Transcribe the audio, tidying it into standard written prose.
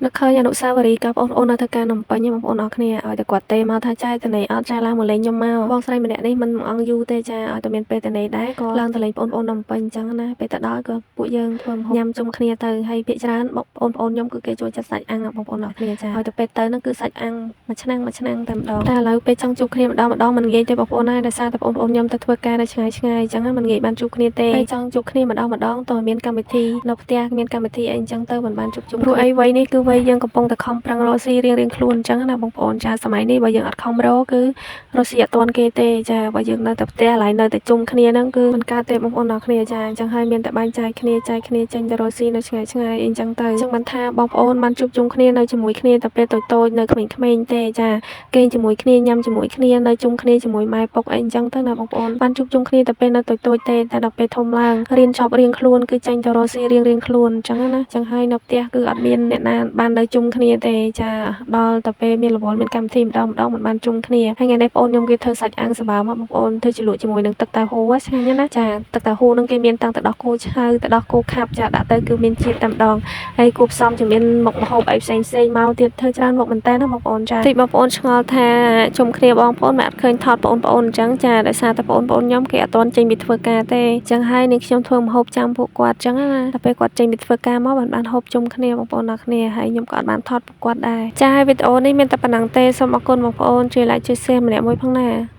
នឹកឃើញអនុស្សាវរីយ៍กับបងប្អូននៅធ្វើការនំពេញបងប្អូនអរគ្នាឲ្យតែគាត់ទេមកថាចែកទៅនេះអត់ចាឡើងមកលេងខ្ញុំមកបងស្រីម្នាក់នេះមិនអងយូរទេចាឲ្យតែមានពេលទៅនេះដែរក៏ឡើងទៅលេងបងប្អូននំពេញអញ្ចឹងណាពេលទៅដល់ក៏ពួកយើងធ្វើម្ហូបញ៉ាំជុំគ្នាទៅហើយភាគច្រើនបងប្អូនខ្ញុំគឺគេចូលចិត្តសាច់អាំងបងប្អូនអរគ្នាចាឲ្យទៅពេលទៅហ្នឹងគឺសាច់អាំងមួយឆ្នាំតែម្ដងតែឥឡូវពេលចង់ជួបគ្នាម្ដងមិនងាយទេបងប្អូនណាដោយសារតែបងប្អូនខ្ញុំទៅធ្វើការនៅឆ្ងាយអញ្ចឹងមិនងាយបានជួបគ្នាទេហើយចង់ជួបគ្នាម្ដងតើមានកម្មវិធីនៅផ្ទះមានកម្មវិធីអីអញ្ចឹងទៅមិនបានជួបជុំព្រោះអីវ័យនេះគឺវ័យយើងកំពុងតែខំប្រឹងរកស៊ីរៀងខ្លួនអញ្ចឹងណាបងប្អូនចាសម័យនេះបើយើងអត់ខំរកគឺរកស៊ីអត់ទាន់គេទេចាបើយើងនៅតែផ្ទះឡើយនៅតែជុំគ្នាហ្នឹងគឺមិនកើតទេបងប្អូនអរគ្នាចាអញ្ចឹងហើយមានតែបែងចែកគ្នាចេញទៅរកស៊ីនៅឆ្ងាយអីអញ្ចឹងទៅអញ្ចឹងមិនថាបងប្អូនបានជួបជុំគ្នានៅជាមួយគ្នាតែពេលតូចនៅក្មេងៗទេចាគេងជាមួយគ្នាញ៉ាំជាមួយគ្នានៅជុំគ្នាជាមួយម៉ែពុកអីអញ្ចឹងទៅណាបងប្អូនបានជួបជុំគ្នាតែពេលនៅតូចទេតែដល់ពេលធំឡើងរៀនចប់រៀងខ្លួនគឺចេញទៅរកស៊ីរៀងខ្លួនអញ្ចឹងណាអញ្ចឹងហើយនៅផ្ទះគឺអត់មានអ្នកណាបាននៅជុំគ្នាទេចាដល់តែពេលមានរវល់មានកម្មវិធីម្ដងមិនបានជុំគ្នាហើយថ្ងៃនេះបងប្អូនខ្ញុំគេធ្វើសាច់អាំងសម្បើមកបងប្អូនធ្វើជ្រលក់ជាមួយនឹងទឹកតៅហ៊ូឆ្ងាញ់ណាស់ចាទឹកតៅហ៊ូនឹងគេមានតាំងទៅដោះគោឆៅទៅដោះគោខាប់ចាដាក់ទៅគឺមានជាតិតែម្ដងហើយគូផ្សំជាមួយមុខម្ហូបអីផ្សេងមកទៀតធ្វើច្រើនមុខមែនតើណាបងប្អូនចាតិចបងប្អូនឆ្ងល់ថាជុំគ្នាបងប្អូនមិនអត់ឃើញថតបងប្អូនអញ្ចឹងចាដោយសារតែបងប្អូនខ្ញុំគេអត់ទាន់ចេញពីធ្វើការទេអញ្ចឹងហើយនាងខ្ញុំធ្វើម្ហូបចាំពួកគាត់អញ្ចឹងណាតែពេលគាត់ចេញពីធ្វើការមកបានហូបជុំគ្នាបងប្អូនអរគ្នាហើយខ្ញុំក៏អត់បានថតពួកគាត់ដែរចាហើយវីដេអូនេះមានតែប៉ុណ្ណឹងទេសូមអរគុណបងប្អូនជួយ like ជួយ share ម្នាក់មួយផងណា